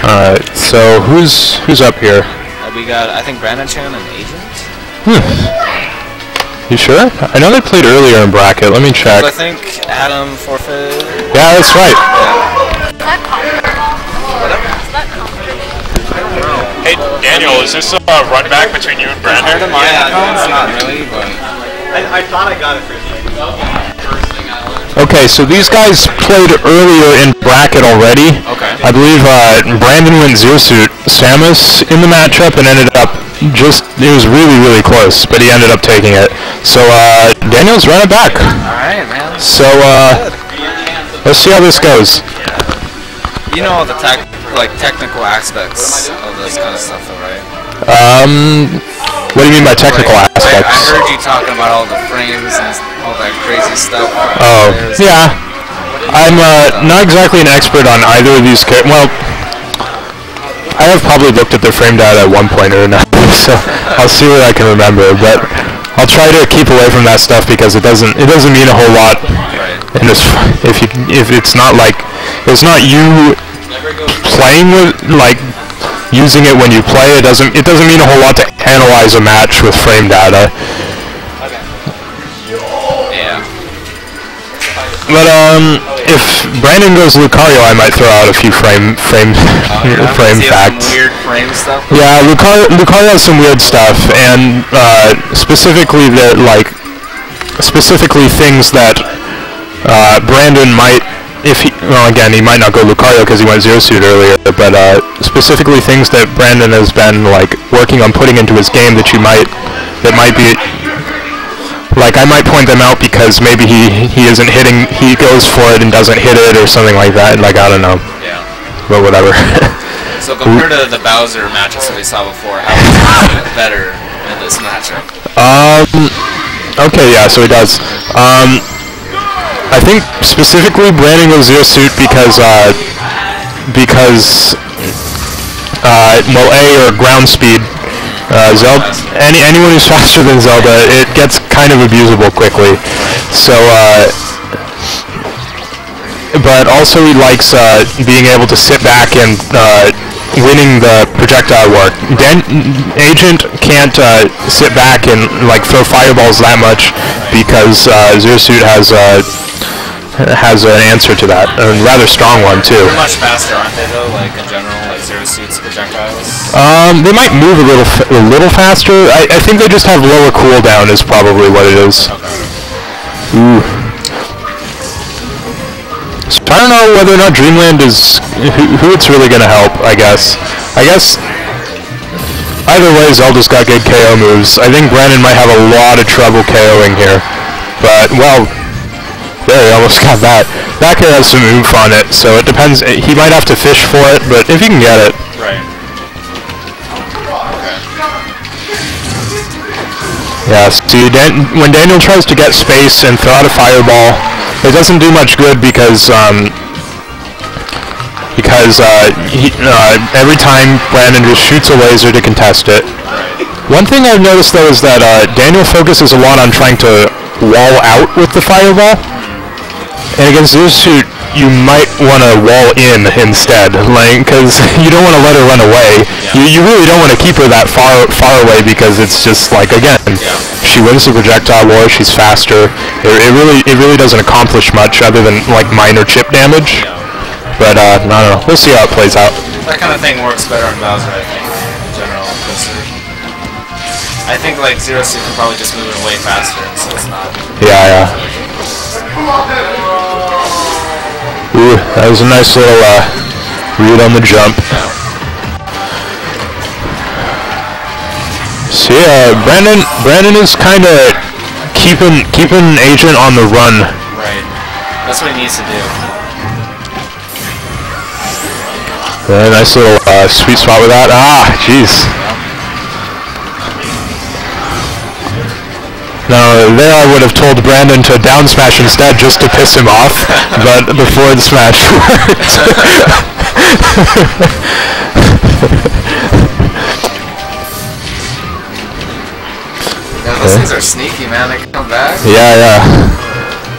Alright, so who's up here? We got, I think, Brandon Chan and Agent. You sure? I know they played earlier in bracket. Let me check. I think Adam forfeit. Yeah, that's right. Hey, Daniel, is this a run back between you and Brandon? Yeah, not really, but... I thought I got it for you. Okay, so these guys played earlier in bracket already. Okay. I believe Brandon went Zero Suit Samus in the matchup and ended up it was really, really close, but he ended up taking it. So Daniel's running back. Alright, man. So let's see how this goes. You know all the technical aspects of this kind of stuff, though, right? What do you mean by technical aspects? I heard you talking about all the frames and all that crazy stuff. Oh, yeah. I'm not exactly an expert on either of these characters. Well, I have probably looked at their frame data at one point or another, so I'll see what I can remember. But I'll try to keep away from that stuff because it doesn't mean a whole lot. And if it's not like it's not you playing with using it when you play, it doesn't mean a whole lot to analyze a match with frame data. Yeah. But if Brandon goes Lucario, I might throw out a few frame facts. Weird frame stuff. Yeah, Lucario has some weird stuff, and specifically things that Brandon might. Again, he might not go Lucario because he went Zero Suit earlier, but specifically things that Brandon has been working on putting into his game that might be I might point them out because maybe he isn't hitting, he goes for it and doesn't hit it or something like that. I don't know. Yeah. But whatever. So compared to the Bowser matches that we saw before, how is it better in this matchup? Okay, yeah, so he does. I think specifically Brandon goes Zero Suit because or ground speed. Zelda, anyone who's faster than Zelda, it gets kind of abusable quickly. So, but also he likes being able to sit back and winning the projectile war. Agent can't sit back and throw fireballs that much because Zero Suit has an answer to that, a rather strong one too. They're much faster, aren't they, though? In general, Zero Suit's projectiles. They might move a little faster. I think they just have lower cooldown is probably what it is. Okay. Ooh. So I don't know whether or not Dreamland is who it's really gonna help. I guess either way, Zelda's got good KO moves. I think Brandon might have a lot of trouble KOing here, but well. There, he almost got that. That could have some oomph on it, so it depends. He might have to fish for it, but if he can get it. Right. Yeah, see, when Daniel tries to get space and throw out a fireball, it doesn't do much good because every time Brandon just shoots a laser to contest it. One thing I've noticed, though, is that Daniel focuses a lot on trying to wall out with the fireball. And against Zero Suit, you might want to wall in instead, because you don't want to let her run away. Yeah. You really don't want to keep her that far away because it's just again, she wins the projectile war, she's faster. It really doesn't accomplish much other than minor chip damage. Yeah. But I don't know. We'll see how it plays out. That kind of thing works better on Bowser, I think, in general. I think Zero Suit can probably just move it way faster, so it's not. Yeah. Ooh, that was a nice little read on the jump. So yeah, Brandon is kind of keeping Agent on the run. Right. That's what he needs to do. Yeah, nice little sweet spot with that. Ah, jeez. Now, there I would have told Brandon to down smash instead just to piss him off, but before the smash worked. Yeah, those things are sneaky, man. They come back. Yeah.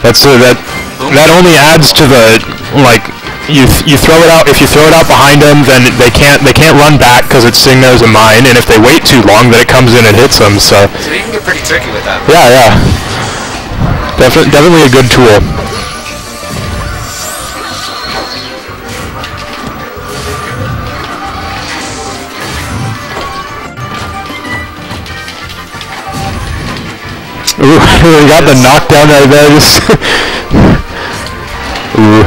That only adds to the you throw it out. If you throw it out behind them, then they can't run back because it's sitting there as a mine. And if they wait too long, then it comes in and hits them. So you can get pretty tricky with that. yeah. Definitely a good tool. Ooh, we got the knockdown right there. Just ooh.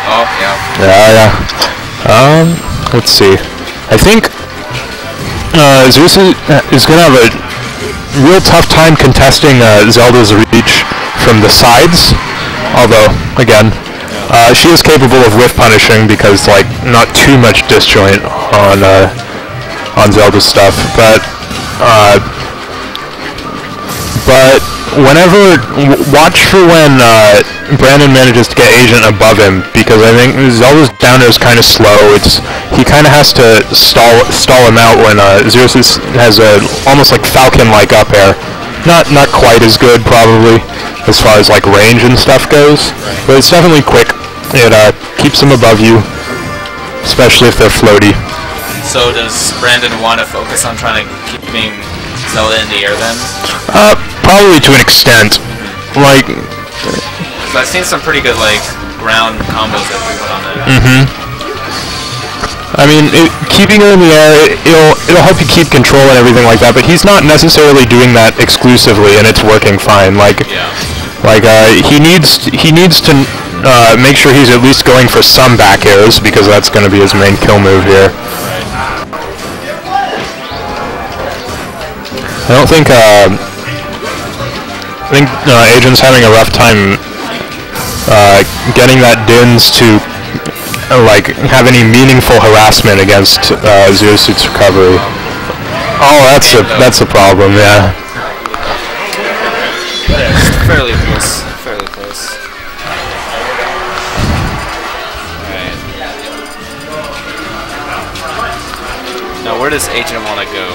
Oh, yeah. Yeah. Let's see. I think Zeus is going to have a real tough time contesting Zelda's reach from the sides. Although, again, she is capable of whiff punishing because, like, not too much disjoint on Zelda's stuff. But whenever, watch for when Brandon manages to get Agent above him, because I think Zelda's downer is kind of slow. He kind of has to stall him out when Zeus has a almost like Falcon-like up air. Not quite as good probably as far as like range and stuff goes, but it's definitely quick. It keeps them above you, especially if they're floaty. So does Brandon want to focus on trying to keeping Zelda in the air then? Probably to an extent. Like, so I've seen some pretty good like ground combos that we put on it. I mean, keeping her in the air, it'll help you keep control and everything like that. But he's not necessarily doing that exclusively, and it's working fine. Like, he needs to make sure he's at least going for some back airs because that's going to be his main kill move here. I don't think Agent's having a rough time getting that Dins to like have any meaningful harassment against Zeosuit's recovery. Oh, that's a problem, yeah. Fairly close. Alright. Now where does Agent want to go?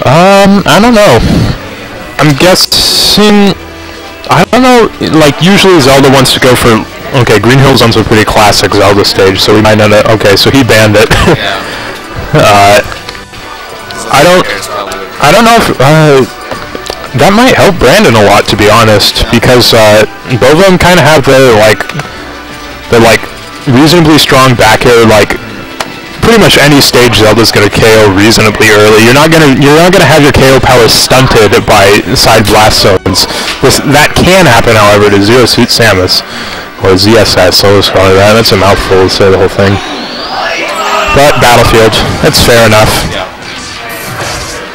I don't know. I'm guessing, I don't know, like usually Zelda wants to go for, okay, Green Hill's on some pretty classic Zelda stage, so we might not, okay, so he banned it. Yeah. I don't know if, that might help Brandon a lot, to be honest, because both of them kind of have their reasonably strong back air, like pretty much any stage Zelda's gonna KO reasonably early. You're not gonna have your KO power stunted by side blast zones. That can happen, however, to Zeosuit Samus or ZSS. So sorry, that's a mouthful to say the whole thing. But Battlefield, that's fair enough.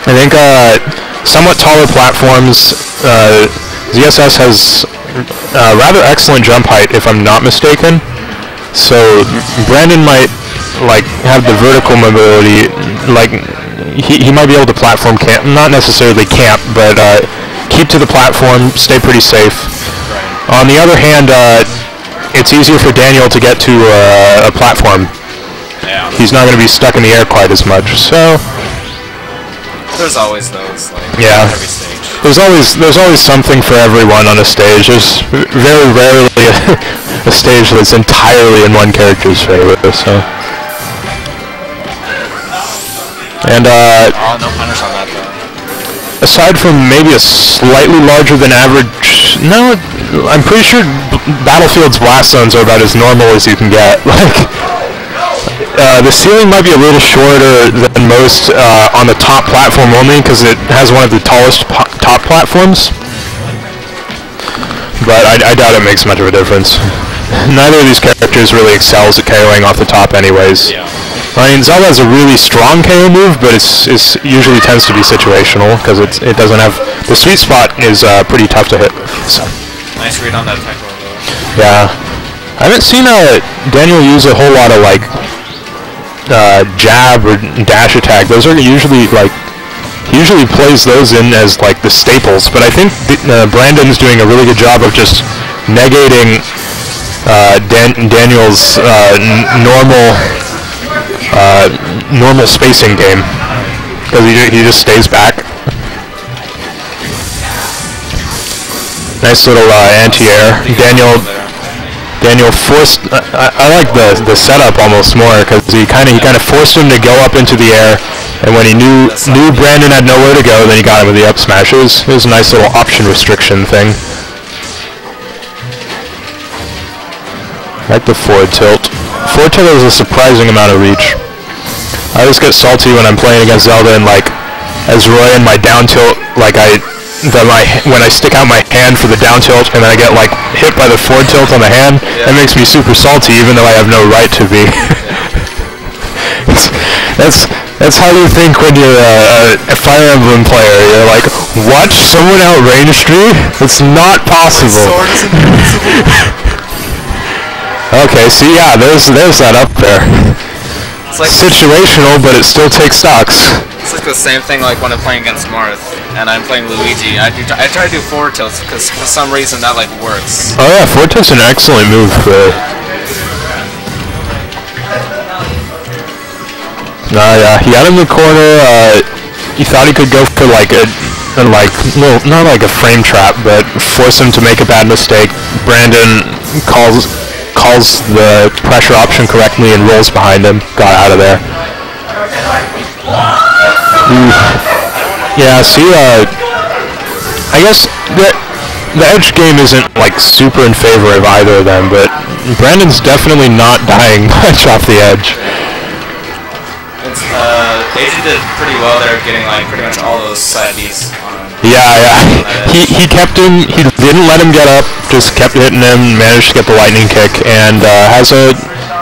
I think somewhat taller platforms. ZSS has rather excellent jump height, if I'm not mistaken. So Brandon might like have the vertical mobility, like he might be able to platform camp, not necessarily camp, but keep to the platform, stay pretty safe. On the other hand, it's easier for Daniel to get to a platform. Yeah. He's not going to be stuck in the air quite as much. So there's always those, like, yeah. every stage. There's always something for everyone on a stage. There's very rarely a stage that's entirely in one character's favor. So. And no punish on that though. Aside from maybe a slightly larger than average, no, I'm pretty sure Battlefield's blast zones are about as normal as you can get. Like, the ceiling might be a little shorter than most on the top platform only because it has one of the tallest top platforms. But I doubt it makes much of a difference. Neither of these characters really excels at KOing off the top anyways. Yeah. I mean, Zelda has a really strong KO move, but it's usually tends to be situational because it doesn't have, the sweet spot is pretty tough to hit. So. Nice read on that attack roll though. Yeah, I haven't seen Daniel use a whole lot of like jab or dash attack. Those are usually like, he usually plays those in as like the staples. But I think Brandon's doing a really good job of just negating Daniel's normal spacing game, because he just stays back. Nice little anti-air. Daniel forced. I like the setup almost more because he kind of forced him to go up into the air, and when he knew Brandon had nowhere to go, then he got him with the up smash. It was a nice little option restriction thing. Like the forward tilt. Forward tilt has a surprising amount of reach. I always get salty when I'm playing against Zelda and like as Roy and my down tilt, like when I stick out my hand for the down tilt and then I get like hit by the forward tilt on the hand, that makes me super salty even though I have no right to be. That's how you think when you're a Fire Emblem player. You're like, what? Someone outranged me? It's not possible. Okay, see, yeah, there's that up there. It's like situational, but it still takes stocks. It's like the same thing like when I'm playing against Marth and I'm playing Luigi. I try to do forward tilts because for some reason that like works. Oh yeah, forward tilt's an excellent move. Yeah, he got in the corner. He thought he could go for like not like a frame trap, but force him to make a bad mistake. Brandon calls the pressure option correctly and rolls behind him. Got out of there. Yeah, see, I guess the edge game isn't like super in favor of either of them, but Brandon's definitely not dying much off the edge. Daisy did pretty well there, getting like pretty much all those side Bs on him. Yeah. He kept him. He didn't let him get up. Just kept hitting him. Managed to get the lightning kick, and has a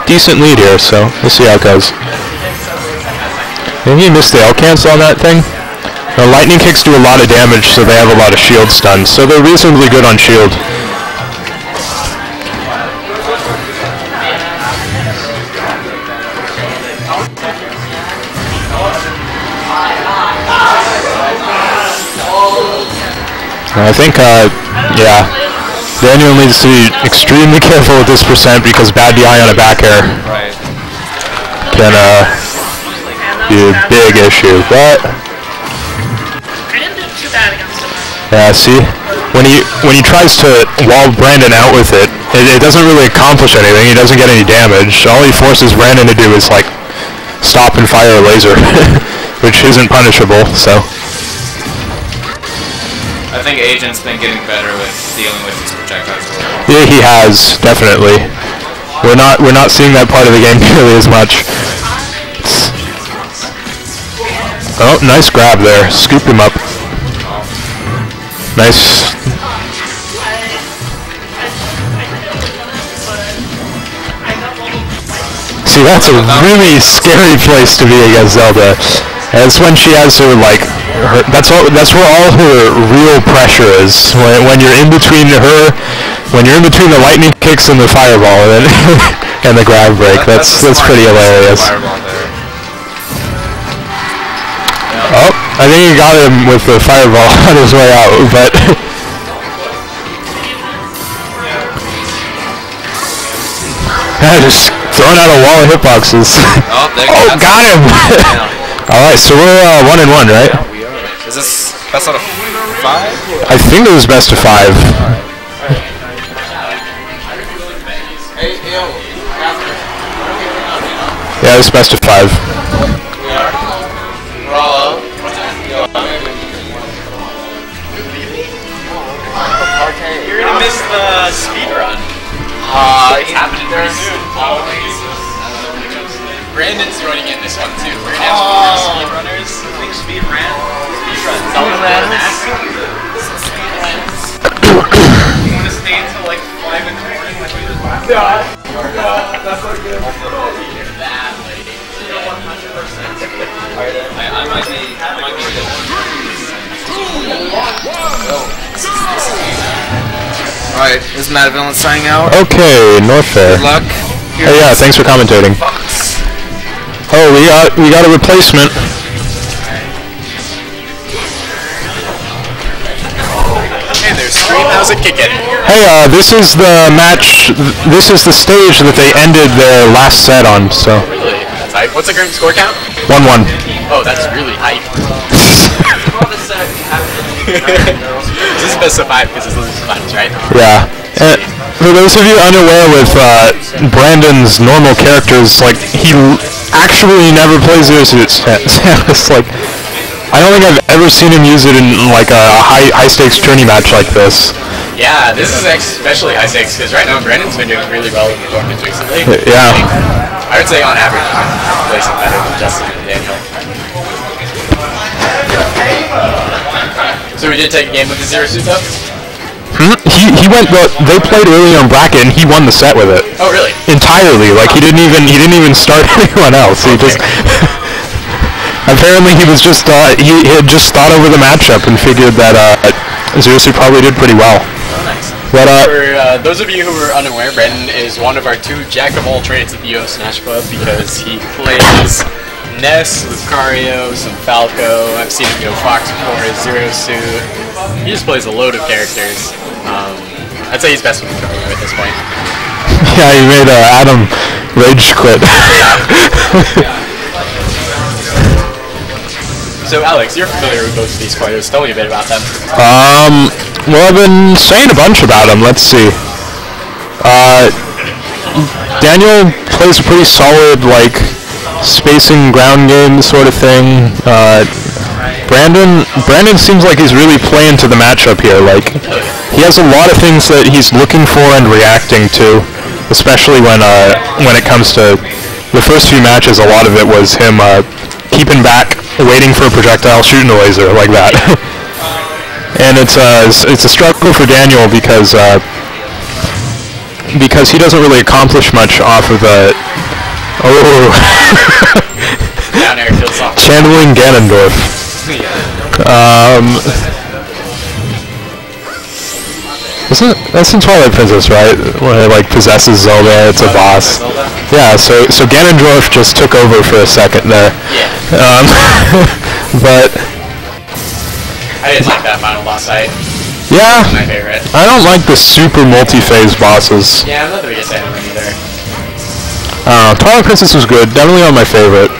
decent lead here. So we'll see how it goes. Maybe he missed the L cancel on that thing. The lightning kicks do a lot of damage, so they have a lot of shield stun. So they're reasonably good on shield. I think, yeah, Daniel needs to be extremely careful with this percent because bad DI on a back air can be a big issue. But yeah, see, when he tries to wall Brandon out with it, it doesn't really accomplish anything. He doesn't get any damage. All he forces Brandon to do is like stop and fire a laser, which isn't punishable. So. I think Agent's been getting better with dealing with his projectiles. Yeah, he has, definitely. We're not seeing that part of the game nearly as much. Oh, nice grab there. Scoop him up. Nice. See, that's a really scary place to be against Zelda. That's when she has her like. That's where all her real pressure is. When you're in between her, when you're in between the lightning kicks and the fireball, and the grab break. That's pretty hilarious. Oh, I think he got him with the fireball on his way out, but. Just throwing out a wall of hitboxes. Oh, got him! Alright, so we're 1-1, right? Yeah, we are. Is this best out of 5? I think it was best of 5. Yeah, it was best of 5. You're gonna miss the speed run. It's happening very soon. Brandon's running in this one too. We're gonna have some speedrunners. I think speed ran. Zelda runners. You want to stay until like 5 in the morning like we did last time? That's not good. That late. 100%. I might be good. Alright, is Mad Villain signing out? Okay, Norfair. Good luck. Hey, yeah, thanks for commentating. Oh, we got a replacement. Hey there, Stream. How's it kicking? Hey, this is the match. This is the stage that they ended their last set on. So. Really? That's hype. What's the current score count? 1-1. Oh, that's really hype. This is best of 5 because it's losing finals, right? Yeah. And for those of you unaware with Brandon's normal characters, like, he actually never plays Zero Suit Samus. Like, I don't think I've ever seen him use it in, like, a high-stakes tourney match like this. Yeah, this is especially high stakes because right now Brandon's been doing really well in performance recently. Yeah. I would say on average he's placing better than Justin and Daniel. So we did take a game with the Zero Suit up? He went. Well, they played early on bracket, and he won the set with it. Oh, really? Entirely. Like, he didn't even start anyone else. He just. Apparently, he was just. He had just thought over the matchup and figured that Zero Suit probably did pretty well. Oh, nice. But for those of you who are unaware, Brandon is one of our 2 jack-of-all-trades at the US Smash Club because he plays Ness, Lucario, some Falco. I've seen him go Fox before, Zero Suit. He just plays a load of characters. I'd say he's best with Lucario at this point. Yeah, he made Adam rage quit. So Alex, you're familiar with both of these players. Tell me a bit about them. Well, I've been saying a bunch about him. Let's see. Daniel plays a pretty solid, like, spacing ground game sort of thing. Brandon seems like he's really playing to the matchup here. Like, he has a lot of things that he's looking for and reacting to, especially when it comes to the first few matches. A lot of it was him keeping back, waiting for a projectile, shooting a laser like that. And it's a struggle for Daniel because he doesn't really accomplish much off of the. Oh. Down air kills off. Channeling Ganondorf. That's in Twilight Princess, right? Where it, like, possesses Zelda, it's a boss. Yeah, so Ganondorf just took over for a second there. Yeah. But I didn't like that final boss fight. yeah, My favorite. I don't like the super multi-phase bosses. Yeah, I'm not the biggest fan of them either. Twilight Princess was good, definitely on my favorite.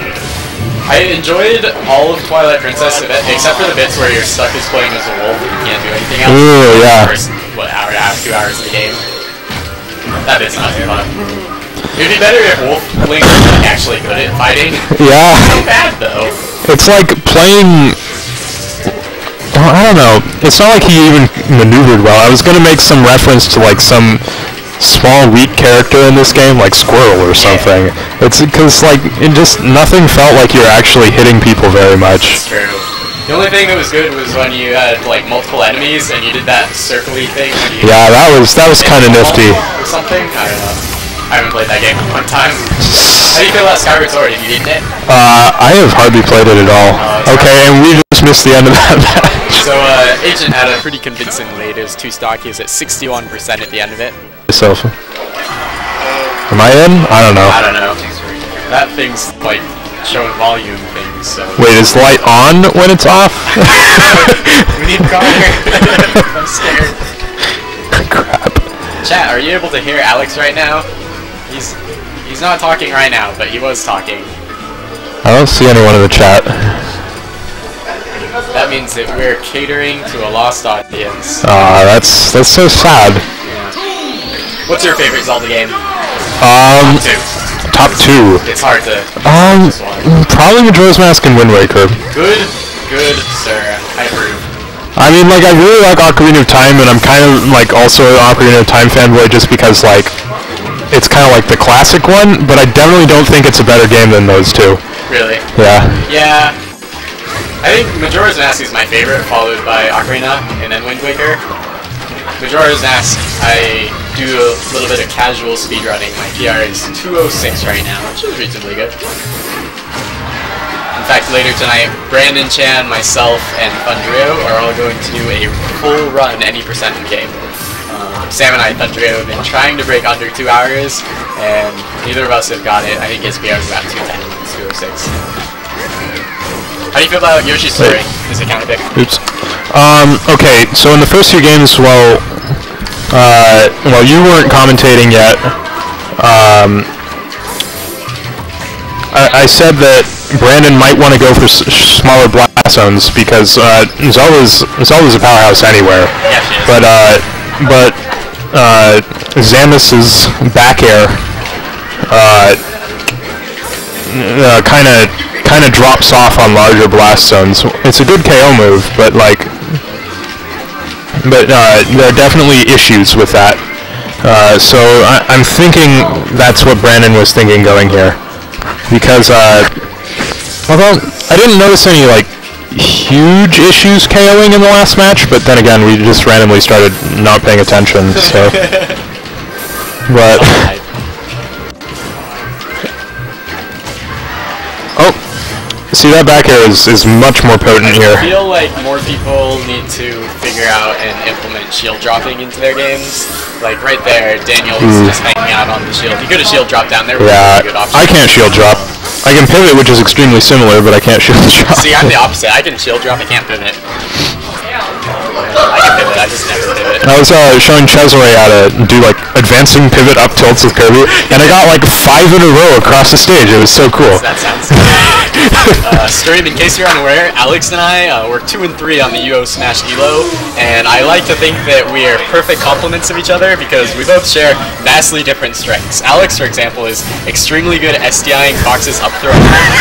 I enjoyed all of Twilight Princess except for the bits where you're stuck as playing as a wolf and you can't do anything else. Ooh, yeah. The first, hour and a half, 2 hours of the game. That bit's not too fun. It'd be better if Wolf Link was like, actually good at fighting. Yeah. So bad though. It's like playing. Well, I don't know. It's not like he even maneuvered well. I was gonna make some reference to like some small weak character in this game, like Squirrel or something. Yeah. It's because like it just nothing felt like you're actually hitting people very much. That's true. The only thing that was good was when you had like multiple enemies and you did that circly thing. Yeah, that was kind of nifty. Or something. I don't know. I haven't played that game in a long time. How do you feel about Skyward Sword? Have you beaten it? I have hardly played it at all. Okay, and we just missed the end of that match. So Agent had a pretty convincing lead. It was 2 stock. He was at 61% at the end of it. Yourself. Am I in? I don't know. I don't know. That thing's like showing volume things. So. Wait, is light on when it's off? We need a car here. I'm scared. Crap. Chat, are you able to hear Alex right now? He's not talking right now, but he was talking. I don't see anyone in the chat. That means that we're catering to a lost audience. That's so sad. Yeah. What's your favorite Zelda game? Top two. It's hard to. Probably Majora's Mask and Wind Waker. Good, sir. I approve. I mean, like, I really like Ocarina of Time, and I'm kind of like also an Ocarina of Time fanboy just because like it's kind of like the classic one, but I definitely don't think it's a better game than those two. Really? Yeah. Yeah. I think Majora's Mask is my favorite, followed by Ocarina, and then Wind Waker. Majora's Mask, I do a little bit of casual speedrunning. My PR is 206 right now, which is reasonably good. In fact, later tonight, Brandon Chan, myself, and Thundrio are all going to do a full run any percent game. Sam and I, Thundrio, have been trying to break under 2 hours, and neither of us have got it. I think his PR is about 210, it's 206. How do you feel about Yoshi's Story? Is it counter pick? Oops. Okay, so in the first few games, well, you weren't commentating yet. I said that Brandon might want to go for smaller blast zones because Zelda's a powerhouse anywhere. Yeah, she is. But Zamus's back air kind of drops off on larger blast zones. It's a good KO move, but there are definitely issues with that. So I'm thinking that's what Brandon was thinking going here, because although I didn't notice any like huge issues KOing in the last match, but then again we just randomly started not paying attention. So, but oh, see that back air is much more potent here. I feel like more people need to figure out and implement shield dropping into their games. Like right there, Daniel is just hanging out on the shield. He could have shield dropped down there. Yeah, good option. I can't shield drop. I can pivot, which is extremely similar, but I can't shield drop. See, I'm the opposite. I can shield drop, I can't pivot. I can pivot, I just never pivot. I was showing Cesare how to do like advancing pivot up tilts with Kirby, and I got like 5 in a row across the stage. It was so cool. That sounds good. Stream, in case you're unaware, Alex and I, we're 2 and 3 on the UO Smash Elo, and I like to think that we are perfect complements of each other because we both share vastly different strengths. Alex, for example, is extremely good at SDIing Fox's up throw.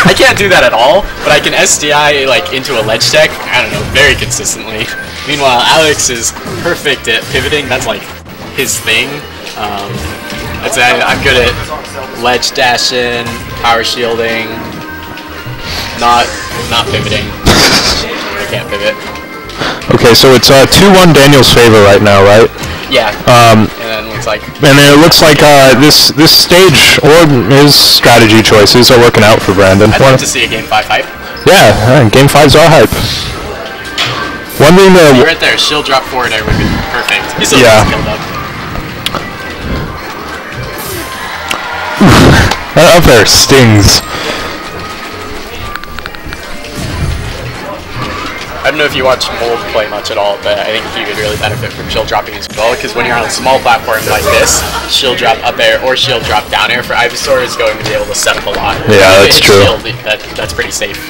I can't do that at all, but I can SDI like into a ledge tech, I don't know, very consistently. Meanwhile, Alex is perfect at pivoting. That's like his thing. I'm good at ledge dashing, power shielding, not pivoting. I can't pivot. Okay, so it's 2-1 Daniel's favor right now, right? Yeah. And then it looks like this stage or his strategy choices are working out for Brandon. I'd like to see a Game 5 hype. Yeah, Game 5's all hype. One thing right there, shield drop forward air would be perfect. He's still skilled up. That up there stings. I don't know if you watch Mold play much at all, but I think he would really benefit from shield dropping as well, because when you're on a small platform like this, shield drop up air or shield drop down air for Ivysaur is going to be able to set up a lot. Yeah, that's true. Shield, that's pretty safe.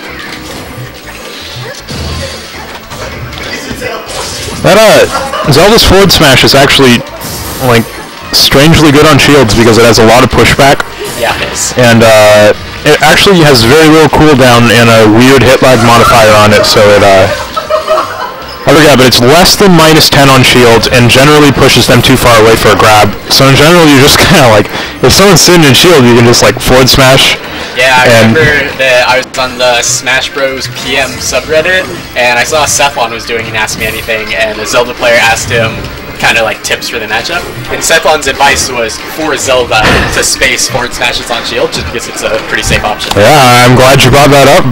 That Zelda's forward smash is actually like strangely good on shields because it has a lot of pushback. Yeah, it is. And it actually has very little cooldown and a weird hit lag modifier on it, so it I forget, but it's less than -10 on shields and generally pushes them too far away for a grab. So in general, you're just kind of like, if someone's sitting in shield, you can just like forward smash. Yeah, I remember that I was on the Smash Bros. PM subreddit, and I saw Cephalon was doing an Ask Me Anything, and a Zelda player asked him kind of like tips for the matchup. And Cephalon's advice was for Zelda to space forward smashes on shield, just because it's a pretty safe option. Yeah, I'm glad you brought that up.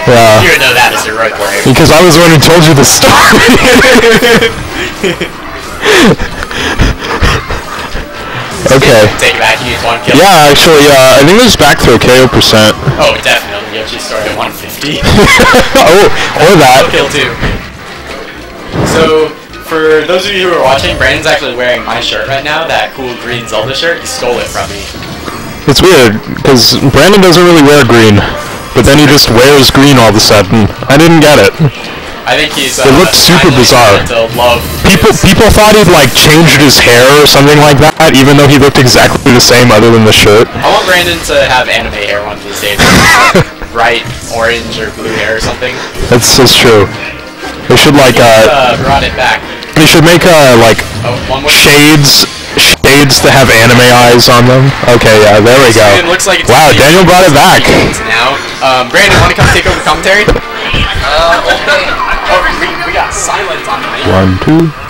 Yeah. You would know that as a road player. Because I was the one who told you the story. Okay. Take it back, you need 1 kill. Yeah, actually, I think this back throw KO %. Oh, definitely. You actually start at 150. Oh, or that. Kill 2. So, for those of you who are watching, Brandon's actually wearing my shirt right now, that cool green Zelda shirt. He stole it from me. It's weird, because Brandon doesn't really wear green, but then he just wears green all of a sudden. I didn't get it. I think he's it looked super bizarre. People thought he'd like changed his hair or something like that, even though he looked exactly the same other than the shirt. I want Brandon to have anime hair one of these days. Bright orange or blue hair or something. That's true. They should like brought it back. They should make like shades to have anime eyes on them. Okay, yeah, there we go. It looks like it's wow, Daniel brought it back. Now, Brandon, want to come take over commentary? Okay. Oh, we got silence on the mic. 1, 2.